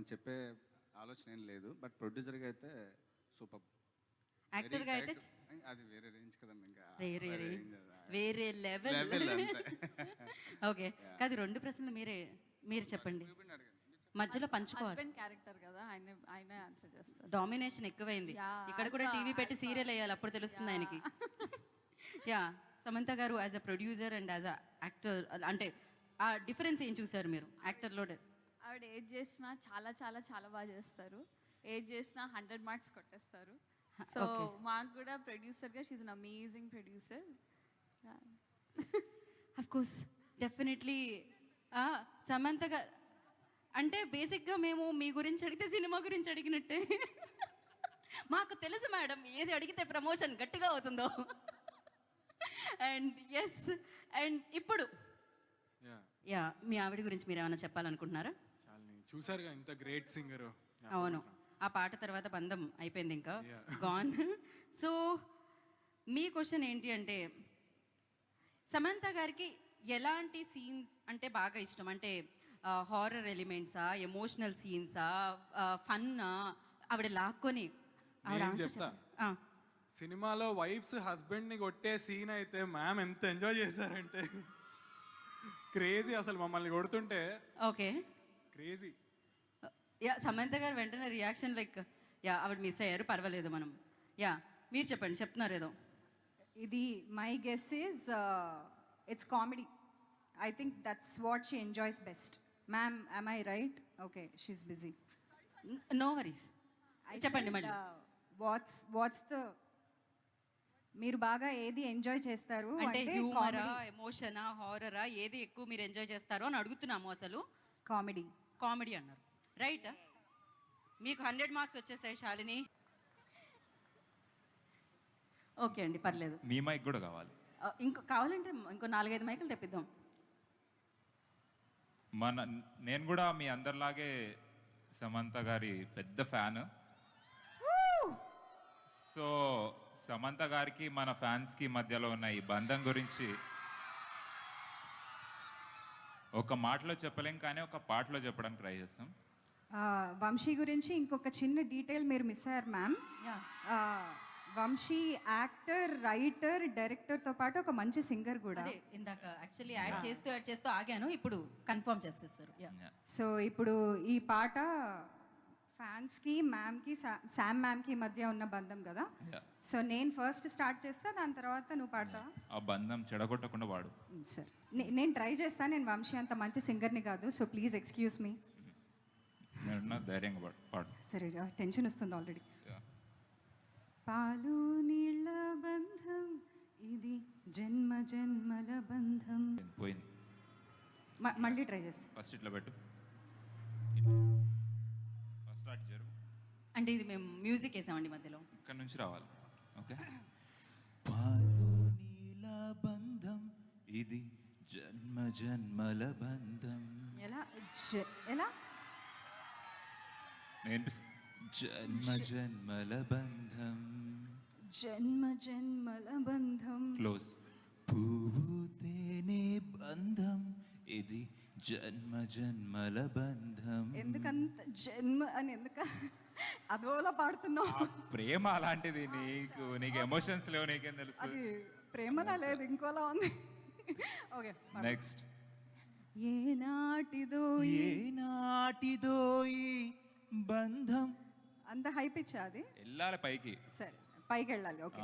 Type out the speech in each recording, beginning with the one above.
అని చెప్పే ఆలోచన ఏం లేదు. బట్ ప్రొడ్యూసర్గా అయితే సూపర్. యాక్టర్గా అయితే అది వేరే రేంజ్ కదండి. ఇంకా వేరే లెవెల్. ఓకే, కాదు 2 ప్రశ్నలు మీరు చెప్పండి, మధ్యలో పంచుకోవాలి. క్యారెక్టర్ కదా, ఆయన ఆన్సర్ చేస్తారు. డామినేషన్ ఎక్కువైంది. ఇక్కడ కూడా టీవీ పెట్టి సీరియల్ వేయాలి, అప్పుడు తెలుస్తుంది ఆయనకి. యా, సమంత గారు as a producer and as a actor, అంటే ఆ డిఫరెన్స్ ఏం చూసారు మీరు యాక్టర్లో? ఆవిడ ఏది చేసినా చాలా చాలా చాలా బాగా చేస్తారు. ఏది చేసినా 100 మార్క్స్ కొట్టేస్తారు. సో మాకు కూడా ప్రొడ్యూసర్గా she's an amazing producer. Of course, definitely. Samantha గారు అంటే బేసిక్గా మేము మీ గురించి అడిగితే సినిమా గురించి అడిగినట్టే. మాకు తెలుసు మేడం, ఏది అడిగితే ప్రమోషన్ గట్టిగా అవుతుందో. అండ్ ఎస్, అండ్ ఇప్పుడు యా, మీ ఆవిడ గురించి మీరు ఏమైనా చెప్పాలనుకుంటున్నారా? చూసారుగా, ఇంత గ్రేట్ సింగర్. అవును, ఆ పాట తర్వాత బంధం అయిపోయింది, ఇంకా గాన్. సో మీ క్వశ్చన్ ఏంటి అంటే, సమంత గారికి ఎలాంటి సీన్స్ అంటే బాగా ఇష్టం? అంటే హారర్ ఎలిమెంట్సా, ఎమోషనల్ సీన్సా, ఫన్నా? ఆవిడ లాక్కొని చెప్తా. సినిమాలో వైఫ్స్ హస్బెండ్ ని కొట్టే సీన్ అయితే మ్యామ్ ఎంత ఎంజాయ్ చేశారంటే క్రేజీ. అసలు మమ్మల్ని కొడుతుంటే ఓకే క్రేజీ. యా, సమంత గారు వెంటనే రియాక్షన్ లైక్ యా, ఆవిడ మిస్ అయ్యారు, పర్వాలేదు మనం. యా, మీరు చెప్పండి, చెప్తున్నారు ఏదో. ఇది my guess is it's comedy. I think that's what she enjoys best. Ma'am, am I right? Okay, she's busy. No worries, చెప్పండి మళ్ళీ. వాట్స్ ద, మీరు బాగా ఏది ఎంజాయ్ చేస్తారు అంటే హ్యూమరా, ఎమోషనా, హారరా, ఏది ఎక్కువ మీరు ఎంజాయ్ చేస్తారో అని అడుగుతున్నాము. అసలు కామెడీ అన్నారు, రైట్? మీకు 100 మార్క్స్ వచ్చేసాయి శాలిని. ఓకే అండి, పర్లేదు. మీ మైక్ కూడా కావాలి? ఇంకో కావాలంటే ఇంకో 4-5 మైకులు తెప్పిద్దాం. నేను కూడా మీ అందరిలాగే సమంత గారి పెద్ద ఫ్యాన్. సో సమంత గారికి మన ఫ్యాన్స్కి మధ్యలో ఉన్న ఈ బంధం గురించి ఒక మాటలో చెప్పలేం, కానీ ఒక పాటలో చెప్పడానికి ట్రై చేస్తాం. వంశీ గురించి ఇంకొక చిన్న డీటెయిల్ మీరు మిస్ అయ్యారు మ్యామ్. వంశీ యాక్టర్, రైటర్, డైరెక్టర్తో పాటు ఒక మంచి సింగర్ కూడా. ఇందాక యాక్చువల్లీ యాడ్ చేస్తూ ఆగాను, ఇప్పుడు కన్ఫర్మ్ చేసేస్తారు. సో ఇప్పుడు ఈ పాట ఫ్యాన్స్కి, మ్యామ్కి, శామ్ మ్యామ్కి మధ్య ఉన్న బంధం కదా. సో నేను ఫస్ట్ స్టార్ట్ చేస్తా, దాని తర్వాత నువ్వు పాడతావా? ఆ బంధం చెడగొట్టకుండా వాడు. సరే, నేను ట్రై చేస్తాను. నేను వంశీ అంత మంచి సింగర్ని కాదు, సో ప్లీజ్ ఎక్స్క్యూజ్ మీ. ధైర్యంగా పాడు. సరే, టెన్షన్ వస్తుంది ఆల్రెడీ. పాలు నీళ్ళ బంధం ఇది, జన్మ జన్మల బంధం. పోయింది, మళ్ళీ ట్రై చేస్తా. ఫస్ట్ ఇట్లా పెట్టు, ఫస్ట్ స్టార్ట్ జరుగు. అంటే ఇది మేము మ్యూజిక్ వేసామండి మధ్యలో, ఇక్కడ నుంచి రావాలి. ఓకే. పాలు నీళ్ళ బంధం ఇది, జన్మ జన్మల బంధం. ఎలా జన్మ జన్మల బంధం, జన్మ జన్మల బంధం. క్లోజ్. పువ్వు తేనె బంధం ఇది, జన్మ జన్మల బంధం. ఎందుకంత జన్మ అని అదోలా పాడుతున్నావు? ప్రేమ అలాంటిది. నీకు ఎమోషన్స్ లేవు, నీకేం తెలుసు? అది ప్రేమలా లేదు, ఇంకోలా ఉంది. Okay, next. ఏనాటిదో ఈ బంధం. అంత హై పిచ్ అది, వెళ్ళాలి పైకి. సరే పైకి వెళ్ళాలి. ఓకే.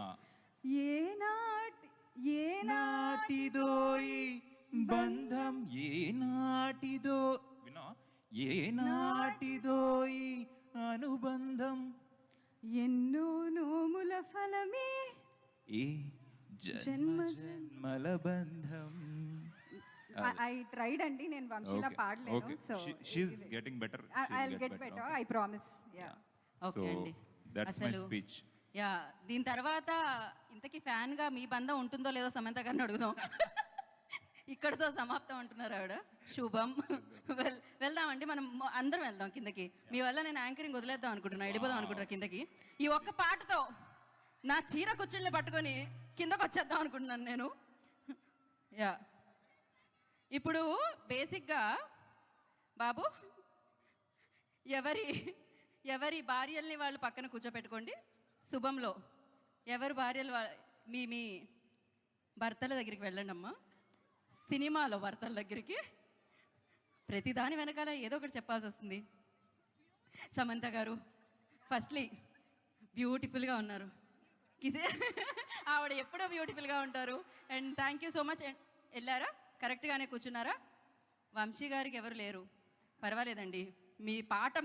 ఏనాటిదో ఈ బంధం, ఏనాటిదో వినో, ఏనాటిదో ఈ అనుబంధం, ఎన్నో నోముల ఫలమే ఈ జన్మ జన్మల బంధం. ఐ ట్రైడ్ అండి, నేను వంశీలా పాడలేను. So she's getting better. I'll get better, I promise. Yeah, okay అండి. That's my speech. యా, దీని తర్వాత ఇంతకీ ఫ్యాన్గా మీ బంధం ఉంటుందో లేదో సమంత గారిని అడుగుదాం. ఇక్కడితో సమాప్తం అంటున్నారు ఆవిడ. శుభం. వెళ్దామండి, మనం అందరం వెళ్దాం కిందకి. మీ వల్ల నేను యాంకరింగ్ వదిలేద్దాం అనుకుంటున్నా, వెళ్ళిపోదాం అనుకుంటున్నా కిందకి. ఈ ఒక్క పాటతో నా చీర కుచ్చుల్ని పట్టుకొని కిందకు వచ్చేద్దాం అనుకుంటున్నాను నేను. యా, ఇప్పుడు బేసిక్గా బాబు ఎవరి భార్యల్ని వాళ్ళు పక్కన కూర్చోపెట్టుకోండి. శుభంలో ఎవరి భార్యలు మీ భర్తల దగ్గరికి వెళ్ళండి అమ్మా. సినిమాలో భర్తల దగ్గరికి ప్రతిదాని వెనకాల ఏదో ఒకటి చెప్పాల్సి వస్తుంది. సమంత గారు ఫస్ట్లీ బ్యూటిఫుల్గా ఉన్నారు. ఆవిడ ఎప్పుడూ బ్యూటిఫుల్గా ఉంటారు. And thank you so much. వెళ్ళారా? కరెక్ట్గానే కూర్చున్నారా? వంశీ గారికి ఎవరు లేరు, పర్వాలేదండి. మీ పాట